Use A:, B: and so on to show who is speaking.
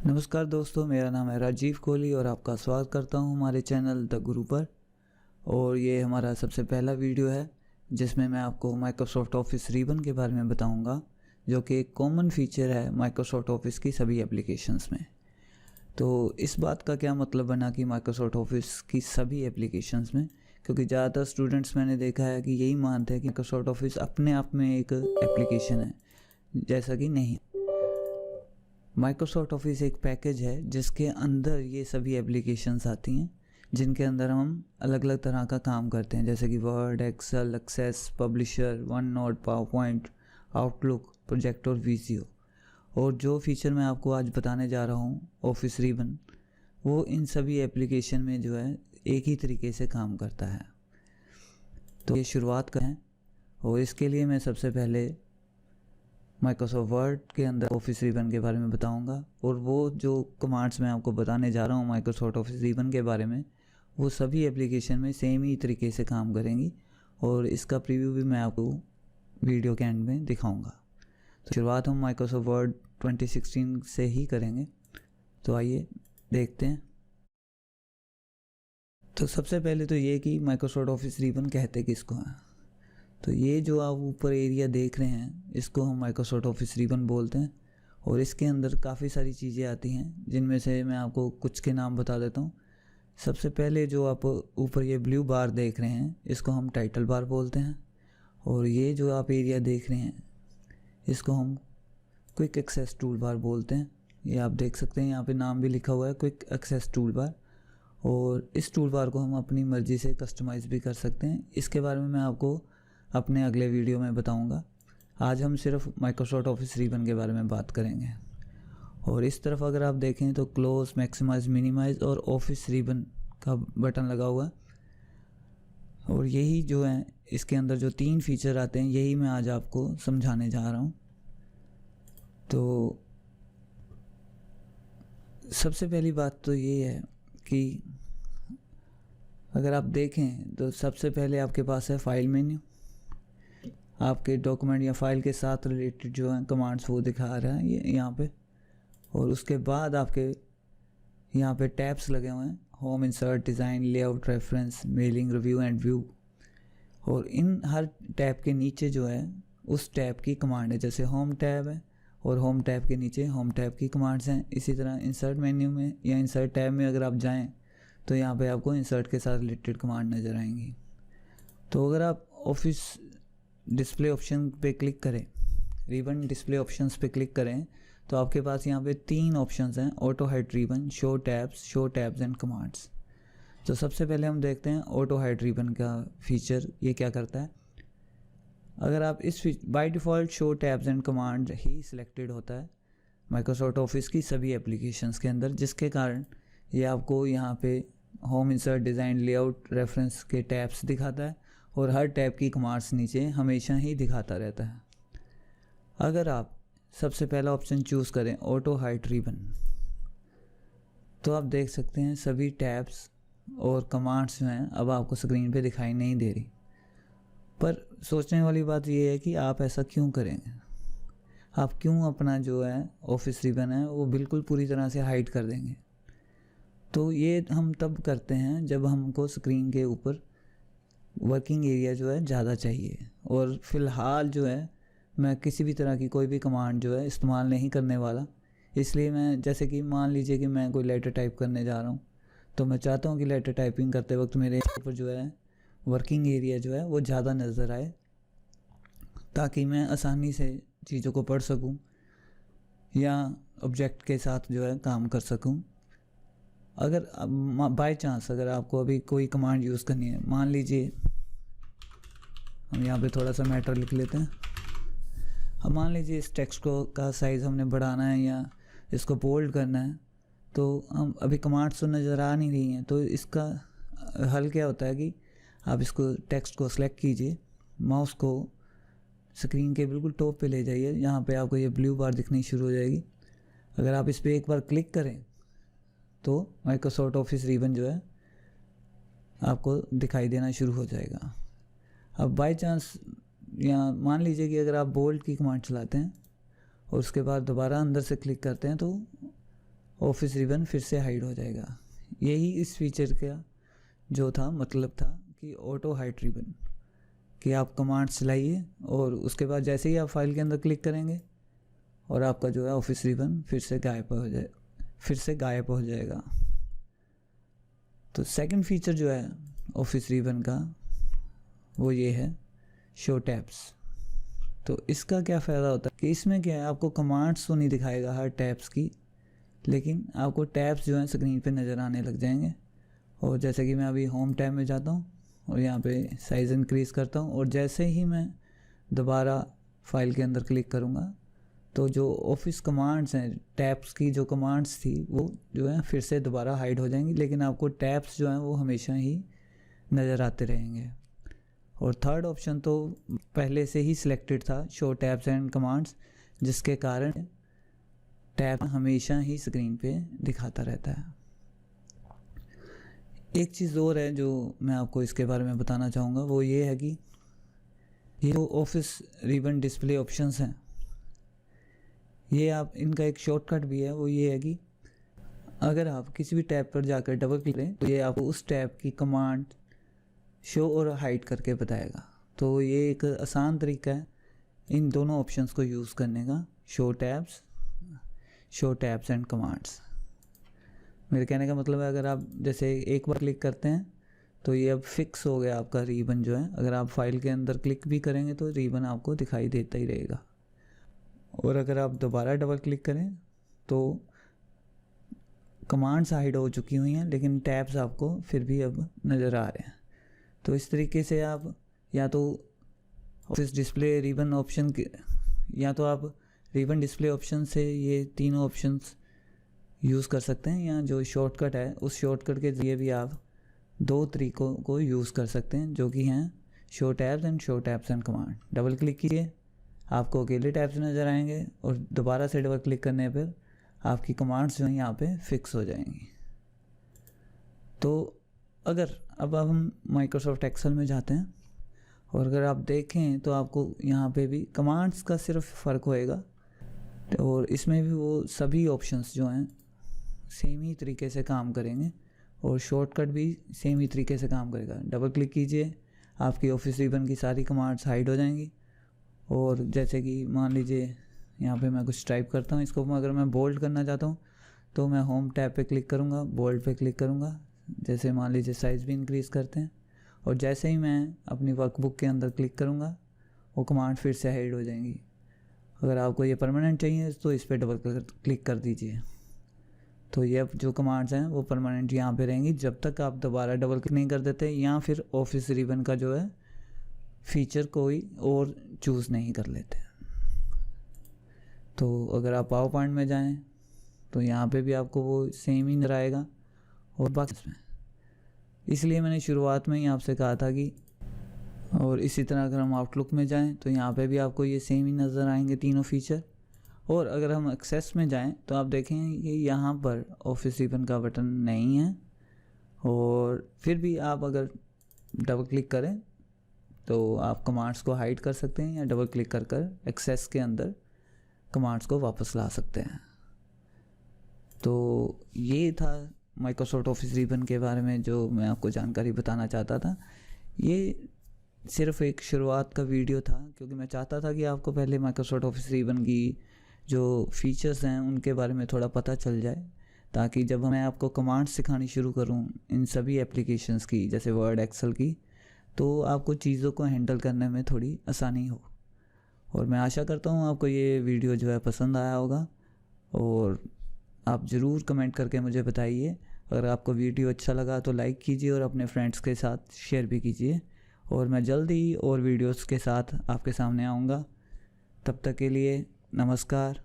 A: नमस्कार दोस्तों, मेरा नाम है राजीव कोहली और आपका स्वागत करता हूं हमारे चैनल द गुरु पर। और ये हमारा सबसे पहला वीडियो है जिसमें मैं आपको माइक्रोसॉफ्ट ऑफिस रिबन के बारे में बताऊंगा, जो कि एक कॉमन फीचर है माइक्रोसॉफ्ट ऑफिस की सभी एप्लीकेशंस में। तो इस बात का क्या मतलब बना कि माइक्रोसॉफ्ट ऑफिस की सभी एप्लीकेशंस में, क्योंकि ज़्यादातर स्टूडेंट्स मैंने देखा है कि यही मानते हैं कि माइक्रोसॉफ्ट ऑफिस अपने आप में एक एप्लीकेशन है, जैसा कि नहीं। माइक्रोसॉफ्ट ऑफिस एक पैकेज है जिसके अंदर ये सभी एप्लीकेशंस आती हैं, जिनके अंदर हम अलग अलग तरह का काम करते हैं, जैसे कि Word, Excel, Access, Publisher, OneNote, PowerPoint, Outlook, Project और वीजियो। और जो फीचर मैं आपको आज बताने जा रहा हूँ ऑफिस रिबन, वो इन सभी एप्लीकेशन में जो है एक ही तरीके से काम करता है। तो ये शुरुआत करें, और इसके लिए मैं सबसे पहले माइक्रोसॉफ्ट वर्ड के अंदर ऑफिस रिबन के बारे में बताऊंगा। और वो जो कमांड्स मैं आपको बताने जा रहा हूँ माइक्रोसॉफ्ट ऑफिस रिबन के बारे में, वो सभी एप्लीकेशन में सेम ही तरीके से काम करेंगी, और इसका प्रीव्यू भी मैं आपको वीडियो के एंड में दिखाऊंगा। तो शुरुआत हम माइक्रोसॉफ्ट वर्ड 2016 से ही करेंगे। तो आइए देखते हैं। तो सबसे पहले तो ये कि माइक्रोसॉफ्ट ऑफिस रिबन कहते किसको हैं। तो ये जो आप ऊपर एरिया देख रहे हैं, इसको हम माइक्रोसॉफ्ट ऑफिस रिबन बोलते हैं। और इसके अंदर काफ़ी सारी चीज़ें आती हैं, जिनमें से मैं आपको कुछ के नाम बता देता हूँ। सबसे पहले जो आप ऊपर ये ब्लू बार देख रहे हैं, इसको हम टाइटल बार बोलते हैं। और ये जो आप एरिया देख रहे हैं, इसको हम क्विक एक्सेस टूल बार बोलते हैं। ये आप देख सकते हैं, यहाँ पे नाम भी लिखा हुआ है, क्विक एक्सेस टूल बार। और इस टूल बार को हम अपनी मर्ज़ी से कस्टमाइज़ भी कर सकते हैं। इसके बारे में मैं आपको अपने अगले वीडियो में बताऊंगा। आज हम सिर्फ माइक्रोसॉफ्ट ऑफिस रिबन के बारे में बात करेंगे। और इस तरफ अगर आप देखें तो क्लोज, मैक्सिमाइज, मिनिमाइज और ऑफिस रिबन का बटन लगा हुआ है। और यही जो है, इसके अंदर जो 3 फीचर आते हैं, यही मैं आज आपको समझाने जा रहा हूँ। तो सबसे पहली बात तो ये है कि अगर आप देखें तो सबसे पहले आपके पास है फाइल मेन्यू। आपके डॉक्यूमेंट या फाइल के साथ रिलेटेड जो है कमांड्स वो दिखा रहा है ये यहाँ पे। और उसके बाद आपके यहाँ पे टैब्स लगे हुए हैं, home, insert, design, layout, reference, mailing, review and view. और इन हर टैब के नीचे जो है उस टैब की कमांड है, जैसे होम टैब है और होम टैब के नीचे होम टैब की कमांड्स हैं। इसी तरह इंसर्ट मेन्यू में या इंसर्ट टैब में अगर आप जाएँ तो यहाँ पे आपको इंसर्ट के साथ रिलेटेड कमांड नज़र आएंगी। तो अगर आप ऑफिस डिस्प्ले ऑप्शन पे क्लिक करें, रिबन डिस्प्ले ऑप्शंस पे क्लिक करें, तो आपके पास यहाँ पे 3 ऑप्शंस हैं, auto hide ribbon, show tabs and commands. तो सबसे पहले हम देखते हैं ऑटो हाइड रिबन का फीचर, ये क्या करता है। अगर आप इस by default show tabs and command he selected होता है माइक्रोसॉफ्ट ऑफिस की सभी एप्लीकेशंस के अंदर, जिसके कारण ये आपको यहाँ पे home, insert, design, layout, reference के टैब्स दिखाता है, और हर टैब की कमांड्स नीचे हमेशा ही दिखाता रहता है। अगर आप सबसे पहला ऑप्शन चूज़ करें ऑटो हाइड रिबन, तो आप देख सकते हैं सभी टैब्स और कमांड्स जो हैं अब आपको स्क्रीन पे दिखाई नहीं दे रही। पर सोचने वाली बात यह है कि आप ऐसा क्यों करेंगे। आप क्यों अपना जो है ऑफिस रिबन है वो बिल्कुल पूरी तरह से हाइड कर देंगे। तो ये हम तब करते हैं जब हमको स्क्रीन के ऊपर वर्किंग एरिया जो है ज़्यादा चाहिए, और फ़िलहाल जो है मैं किसी भी तरह की कोई भी कमांड जो है इस्तेमाल नहीं करने वाला। इसलिए मैं, जैसे कि मान लीजिए कि मैं कोई लेटर टाइप करने जा रहा हूँ, तो मैं चाहता हूँ कि लेटर टाइपिंग करते वक्त मेरे ऊपर जो है वर्किंग एरिया जो है वो ज़्यादा नज़र आए, ताकि मैं आसानी से चीज़ों को पढ़ सकूँ या ऑब्जेक्ट के साथ जो है काम कर सकूँ। अगर बाय चांस अगर आपको अभी कोई कमांड यूज़ करनी है, मान लीजिए हम यहाँ पे थोड़ा सा मैटर लिख लेते हैं। अब मान लीजिए इस टेक्स्ट को का साइज़ हमने बढ़ाना है या इसको बोल्ड करना है, तो हम अभी कमांड्स तो नज़र आ नहीं रही हैं। तो इसका हल क्या होता है कि आप इसको टेक्स्ट को सेलेक्ट कीजिए, माउस को स्क्रीन के बिल्कुल टॉप पे ले जाइए, यहाँ पे आपको ये ब्लू बार दिखनी शुरू हो जाएगी। अगर आप इस पर एक बार क्लिक करें तो माइक्रोसॉफ्ट ऑफिस रिबन जो है आपको दिखाई देना शुरू हो जाएगा। अब बाय चांस या मान लीजिए कि अगर आप बोल्ड की कमांड चलाते हैं और उसके बाद दोबारा अंदर से क्लिक करते हैं, तो ऑफिस रिबन फिर से हाइड हो जाएगा। यही इस फीचर का जो था मतलब था कि ऑटो हाइड रिबन, कि आप कमांड चलाइए और उसके बाद जैसे ही आप फाइल के अंदर क्लिक करेंगे और आपका जो है ऑफिस रिबन फिर से गायब हो जाएगा। तो सेकंड फीचर जो है ऑफिस रिबन का वो ये है शो टैब्स। तो इसका क्या फ़ायदा होता है कि इसमें क्या है, आपको कमांड्स तो नहीं दिखाएगा हर टैब्स की, लेकिन आपको टैब्स जो हैं स्क्रीन पे नज़र आने लग जाएंगे। और जैसे कि मैं अभी होम टैब में जाता हूँ और यहाँ पे साइज़ इंक्रीज़ करता हूँ और जैसे ही मैं दोबारा फाइल के अंदर क्लिक करूँगा तो जो ऑफिस कमांड्स हैं, टैब्स की जो कमांड्स थी वो जो है फिर से दोबारा हाइड हो जाएंगी, लेकिन आपको टैब्स जो हैं वो हमेशा ही नज़र आते रहेंगे। और थर्ड ऑप्शन तो पहले से ही सिलेक्टेड था, शो टैब्स एंड कमांड्स, जिसके कारण टैब हमेशा ही स्क्रीन पे दिखाता रहता है। एक चीज़ और है जो मैं आपको इसके बारे में बताना चाहूँगा, वो ये है कि ये जो ऑफिस रिबन डिस्प्ले ऑप्शंस हैं, ये आप इनका एक शॉर्टकट भी है। वो ये है कि अगर आप किसी भी टैब पर जाकर डबल क्लिक करें तो ये आपको उस टैब की कमांड शो और हाइड करके बताएगा। तो ये एक आसान तरीका है इन दोनों ऑप्शंस को यूज़ करने का, शो टैब्स एंड कमांड्स। मेरे कहने का मतलब है अगर आप जैसे एक बार क्लिक करते हैं तो ये अब फिक्स हो गया आपका रिबन जो है। अगर आप फाइल के अंदर क्लिक भी करेंगे तो रिबन आपको दिखाई देता ही रहेगा। और अगर आप दोबारा डबल क्लिक करें तो कमांड्स हाइड हो चुकी हुई हैं, लेकिन टैब्स आपको फिर भी अब नज़र आ रहे हैं। तो इस तरीके से आप या तो ऑफिस डिस्प्ले रिबन ऑप्शन के या तो आप रिबन डिस्प्ले ऑप्शन से ये तीनों ऑप्शंस यूज़ कर सकते हैं, या जो शॉर्टकट है उस शॉर्टकट के ज़रिए भी आप दो तरीक़ों को यूज़ कर सकते हैं, जो कि हैं show tabs and command. Double click कीजिए, आपको अकेले टैब्स नज़र आएंगे और दोबारा से डबल क्लिक करने पर आपकी कमांड्स जो हैं यहाँ पे फिक्स हो जाएंगी। तो अगर अब हम माइक्रोसॉफ्ट एक्सेल में जाते हैं और अगर आप देखें तो आपको यहाँ पे भी कमांड्स का सिर्फ फ़र्क होएगा, और इसमें भी वो सभी ऑप्शंस जो हैं सेम ही तरीके से काम करेंगे और शॉर्टकट भी सेम ही तरीके से काम करेगा। डबल क्लिक कीजिए, आपकी ऑफिस रिबन की सारी कमांड्स हाइड हो जाएंगी। और जैसे कि मान लीजिए यहाँ पे मैं कुछ टाइप करता हूँ, इसको अगर मैं बोल्ड करना चाहता हूँ तो मैं होम टैब पे क्लिक करूँगा, बोल्ड पे क्लिक करूँगा। जैसे मान लीजिए साइज़ भी इंक्रीज़ करते हैं, और जैसे ही मैं अपनी वर्कबुक के अंदर क्लिक करूँगा वो कमांड फिर से हाइड हो जाएंगी। अगर आपको ये परमानेंट चाहिए तो इस पर डबल क्लिक कर दीजिए, तो ये जो कमांड्स हैं वो परमानेंट यहाँ पे रहेंगी जब तक आप दोबारा डबल क्लिक नहीं कर देते, या फिर ऑफिस रिबन का जो है फीचर कोई और चूज़ नहीं कर लेते। तो अगर आप पावर पॉइंट में जाएं तो यहाँ पे भी आपको वो सेम ही नजर आएगा। और बाकी इसमें इसलिए मैंने शुरुआत में ही आपसे कहा था कि, और इसी तरह अगर हम आउटलुक में जाएं तो यहाँ पे भी आपको ये सेम ही नज़र आएंगे तीनों फीचर। और अगर हम एक्सेस में जाएं तो आप देखें कि यहाँ पर ऑफिस रिबन का बटन नहीं है, और फिर भी आप अगर डबल क्लिक करें तो आप कमांड्स को हाइड कर सकते हैं, या डबल क्लिक कर कर एक्सेस के अंदर कमांड्स को वापस ला सकते हैं। तो ये था माइक्रोसॉफ्ट ऑफिस रिबन के बारे में जो मैं आपको जानकारी बताना चाहता था। ये सिर्फ एक शुरुआत का वीडियो था, क्योंकि मैं चाहता था कि आपको पहले माइक्रोसॉफ्ट ऑफिस रिबन की जो फीचर्स हैं उनके बारे में थोड़ा पता चल जाए, ताकि जब मैं आपको कमांड्स सिखानी शुरू करूं इन सभी एप्लीकेशंस की, जैसे वर्ड, एक्सेल की, तो आपको चीज़ों को हैंडल करने में थोड़ी आसानी हो। और मैं आशा करता हूँ आपको ये वीडियो जो है पसंद आया होगा, और आप ज़रूर कमेंट करके मुझे बताइए। अगर आपको वीडियो अच्छा लगा तो लाइक कीजिए और अपने फ्रेंड्स के साथ शेयर भी कीजिए। और मैं जल्दी ही और वीडियोस के साथ आपके सामने आऊँगा। तब तक के लिए नमस्कार।